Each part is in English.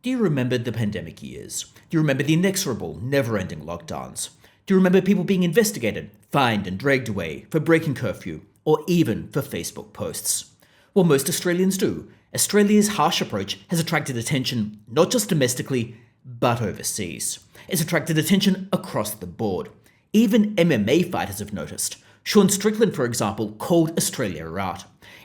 Do you remember the pandemic years? Do you remember the inexorable, never-ending lockdowns? Do you remember people being investigated, fined and dragged away for breaking curfew, or even for Facebook posts? Well, most Australians do. Australia's harsh approach has attracted attention not just domestically, but overseas. It's attracted attention across the board. Even MMA fighters have noticed. Sean Strickland, for example, called Australia out.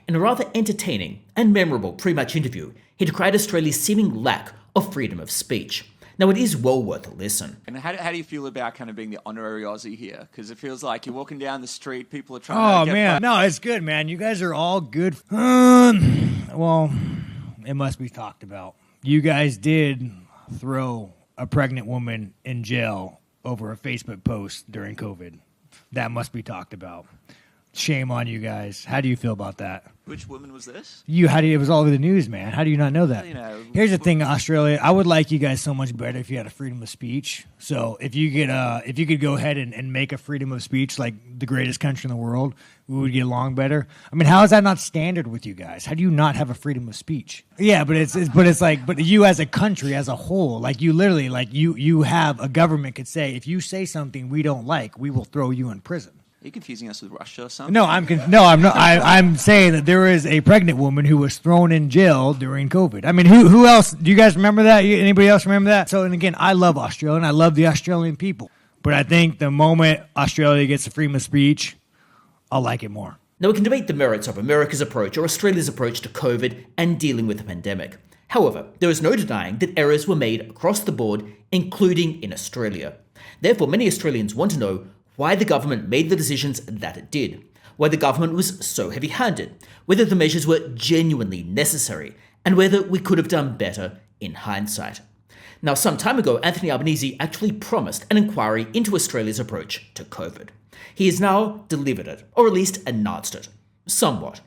In a rather entertaining and memorable pre-match interview, he decried Australia's seeming lack of freedom of speech. Now, it is well worth a listen. And how do you feel about kind of being the honorary Aussie here? Because it feels like you're walking down the street, people are trying to get... Oh, man. No, it's good, man. You guys are all good. Well, it must be talked about. You guys did throw a pregnant woman in jail over a Facebook post during COVID. That must be talked about. Shame on you guys. How do you feel about that? Which woman was this? It was all over the news, man. How do you not know that? Well, Here's the thing, Australia. I would like you guys so much better if you had a freedom of speech. So if you could go ahead and make a freedom of speech like the greatest country in the world, we would get along better. I mean, how is that not standard with you guys? How do you not have a freedom of speech? Yeah, but but you as a country as a whole, like you literally, like you have a government could say, if you say something we don't like, we will throw you in prison. Are you confusing us with Russia or something? No, I'm not. I'm saying that there is a pregnant woman who was thrown in jail during COVID. I mean, who else? Do you guys remember that? Anybody else remember that? So, and again, I love Australia and I love the Australian people. But I think the moment Australia gets the freedom of speech, I'll like it more. Now, we can debate the merits of America's approach or Australia's approach to COVID and dealing with the pandemic. However, there is no denying that errors were made across the board, including in Australia. Therefore, many Australians want to know why the government made the decisions that it did, why the government was so heavy-handed, whether the measures were genuinely necessary, and whether we could have done better in hindsight. Now, some time ago, Anthony Albanese actually promised an inquiry into Australia's approach to COVID. He has now delivered it, or at least announced it, somewhat.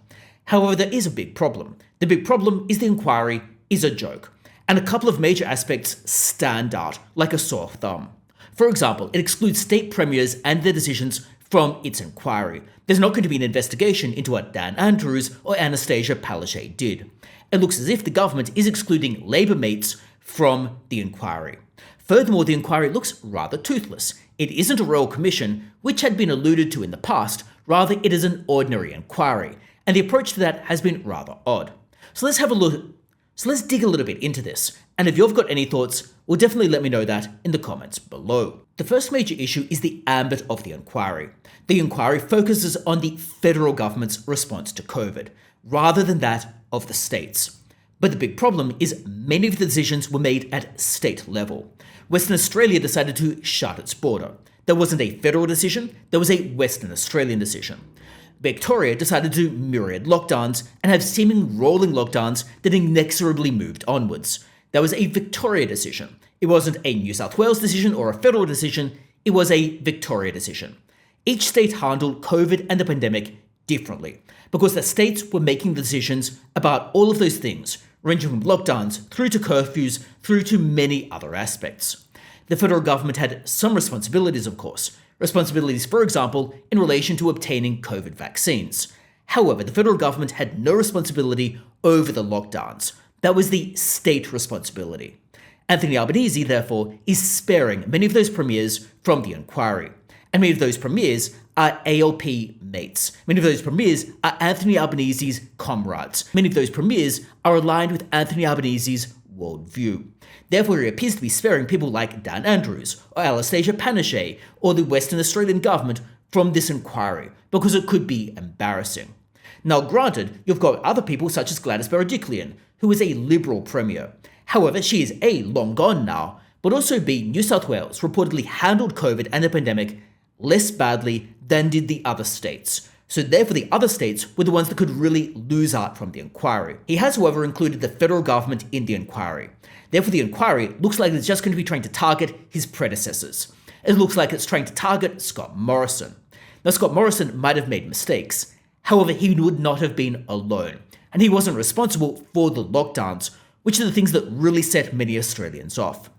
However, there is a big problem. The big problem is the inquiry is a joke, and a couple of major aspects stand out like a sore thumb. For example, it excludes state premiers and their decisions from its inquiry. There's not going to be an investigation into what Dan Andrews or Anastasia Palaszczuk did. It looks as if the government is excluding Labour mates from the inquiry. Furthermore, the inquiry looks rather toothless. It isn't a royal commission, which had been alluded to in the past, rather it is an ordinary inquiry, and the approach to that has been rather odd. So let's dig a little bit into this, and if you've got any thoughts, well, definitely let me know that in the comments below. The first major issue is the ambit of the inquiry. The inquiry focuses on the federal government's response to COVID, rather than that of the states. But the big problem is many of the decisions were made at state level. Western Australia decided to shut its border. There wasn't a federal decision, there was a Western Australian decision. Victoria decided to do myriad lockdowns and have seeming rolling lockdowns that inexorably moved onwards. That was a Victoria decision. It wasn't a New South Wales decision or a federal decision, it was a Victoria decision. Each state handled COVID and the pandemic differently because the states were making the decisions about all of those things, ranging from lockdowns through to curfews through to many other aspects. The federal government had some responsibilities, of course. Responsibilities, for example, in relation to obtaining COVID vaccines. However, the federal government had no responsibility over the lockdowns. That was the state responsibility. Anthony Albanese, therefore, is sparing many of those premiers from the inquiry. And many of those premiers are ALP mates. Many of those premiers are Anthony Albanese's comrades. Many of those premiers are aligned with Anthony Albanese's worldview. Therefore, he appears to be sparing people like Dan Andrews or Anastasia Palaszczuk or the Western Australian government from this inquiry because it could be embarrassing. Now, granted, you've got other people such as Gladys Berejiklian, who is a Liberal Premier. However, she is A, long gone now, but also B, New South Wales reportedly handled COVID and the pandemic less badly than did the other states. So therefore the other states were the ones that could really lose out from the inquiry. He has, however, included the federal government in the inquiry. Therefore the inquiry looks like it's just going to be trying to target his predecessors. It looks like it's trying to target Scott Morrison. Now, Scott Morrison might have made mistakes. However, he would not have been alone. And he wasn't responsible for the lockdowns, which are the things that really set many Australians off.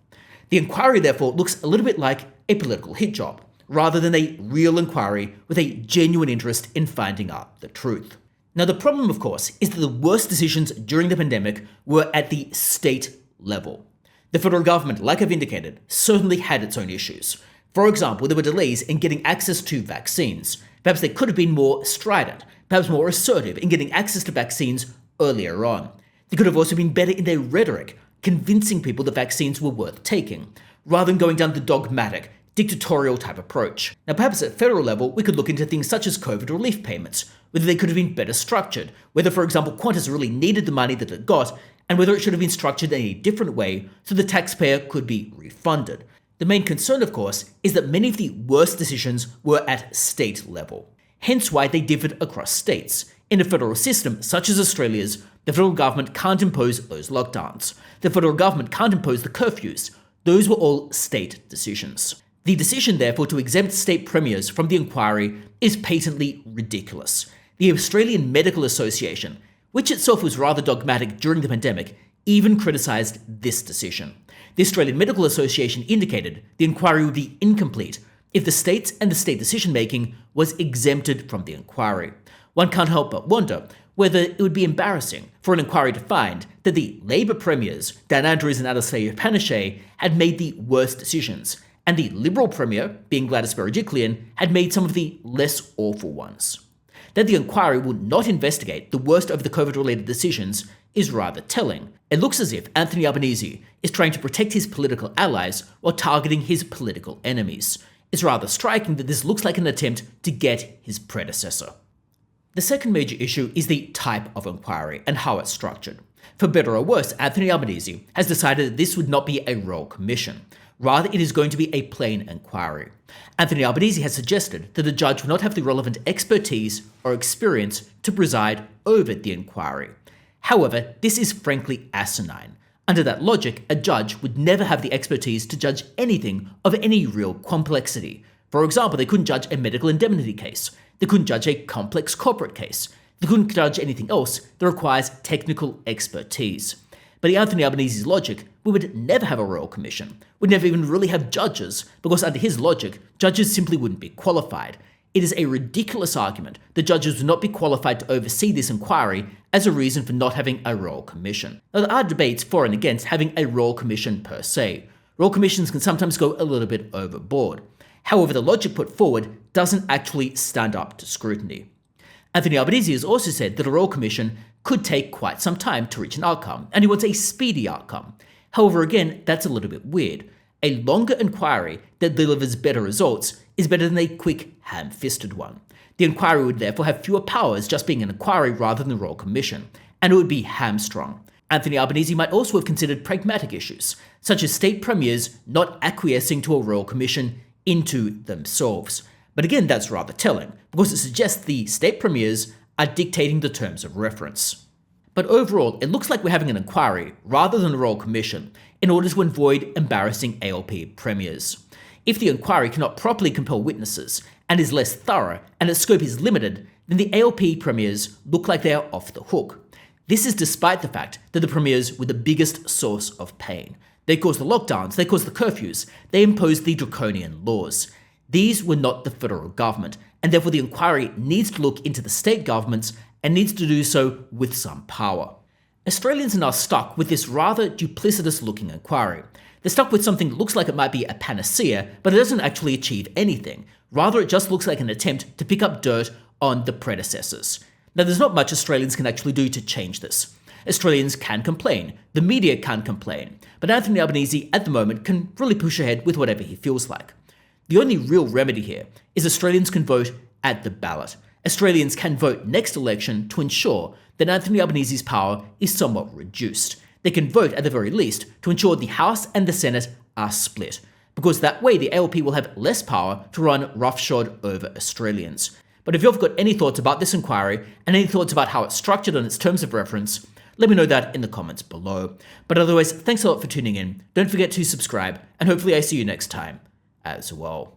The inquiry, therefore, looks a little bit like a political hit job, rather than a real inquiry with a genuine interest in finding out the truth. Now, the problem, of course, is that the worst decisions during the pandemic were at the state level. The federal government, like I've indicated, certainly had its own issues. For example, there were delays in getting access to vaccines. Perhaps they could have been more strident, perhaps more assertive in getting access to vaccines earlier on. They could have also been better in their rhetoric, convincing people that vaccines were worth taking, rather than going down the dogmatic, dictatorial type approach. Now, perhaps at federal level, we could look into things such as COVID relief payments, whether they could have been better structured, whether, for example, Qantas really needed the money that it got, and whether it should have been structured in a different way so the taxpayer could be refunded. The main concern, of course, is that many of the worst decisions were at state level, hence why they differed across states. In a federal system such as Australia's, the federal government can't impose those lockdowns. The federal government can't impose the curfews. Those were all state decisions. The decision, therefore, to exempt state premiers from the inquiry is patently ridiculous. The Australian Medical Association, which itself was rather dogmatic during the pandemic, even criticised this decision. The Australian Medical Association indicated the inquiry would be incomplete if the states and the state decision-making was exempted from the inquiry. One can't help but wonder whether it would be embarrassing for an inquiry to find that the Labor premiers, Dan Andrews and Anastasia Palaszczuk, had made the worst decisions, and the Liberal premier, being Gladys Berejiklian, had made some of the less awful ones. That the inquiry will not investigate the worst of the COVID-related decisions is rather telling. It looks as if Anthony Albanese is trying to protect his political allies while targeting his political enemies. It's rather striking that this looks like an attempt to get his predecessor. The second major issue is the type of inquiry and how it's structured. For better or worse, Anthony Albanese has decided that this would not be a royal commission. Rather, it is going to be a plain inquiry. Anthony Albanese has suggested that a judge would not have the relevant expertise or experience to preside over the inquiry. However, this is frankly asinine. Under that logic, a judge would never have the expertise to judge anything of any real complexity. For example, they couldn't judge a medical indemnity case. They couldn't judge a complex corporate case. They couldn't judge anything else that requires technical expertise. But in Anthony Albanese's logic, we would never have a royal commission. We'd never even really have judges, because under his logic, judges simply wouldn't be qualified. It is a ridiculous argument that judges would not be qualified to oversee this inquiry as a reason for not having a royal commission. Now, there are debates for and against having a royal commission per se. Royal commissions can sometimes go a little bit overboard. However, the logic put forward doesn't actually stand up to scrutiny. Anthony Albanese has also said that a royal commission could take quite some time to reach an outcome, and he wants a speedy outcome. However, again, that's a little bit weird. A longer inquiry that delivers better results is better than a quick, ham-fisted one. The inquiry would therefore have fewer powers just being an inquiry rather than a royal commission, and it would be hamstrung. Anthony Albanese might also have considered pragmatic issues, such as state premiers not acquiescing to a royal commission into themselves. But again, that's rather telling, because it suggests the state premiers are dictating the terms of reference. But overall, it looks like we're having an inquiry rather than a royal commission in order to avoid embarrassing ALP premiers. If the inquiry cannot properly compel witnesses and is less thorough and its scope is limited, then the ALP premiers look like they are off the hook. This is despite the fact that the premiers were the biggest source of pain. They caused the lockdowns, they caused the curfews, they imposed the draconian laws. These were not the federal government, and therefore the inquiry needs to look into the state governments and needs to do so with some power. Australians are now stuck with this rather duplicitous-looking inquiry. They're stuck with something that looks like it might be a panacea, but it doesn't actually achieve anything. Rather, it just looks like an attempt to pick up dirt on the predecessors. Now, there's not much Australians can actually do to change this. Australians can complain, the media can complain, but Anthony Albanese at the moment can really push ahead with whatever he feels like. The only real remedy here is Australians can vote at the ballot. Australians can vote next election to ensure that Anthony Albanese's power is somewhat reduced. They can vote at the very least to ensure the House and the Senate are split, because that way the ALP will have less power to run roughshod over Australians. But if you've got any thoughts about this inquiry and any thoughts about how it's structured on its terms of reference, let me know that in the comments below. But otherwise, thanks a lot for tuning in. Don't forget to subscribe, and hopefully I see you next time as well.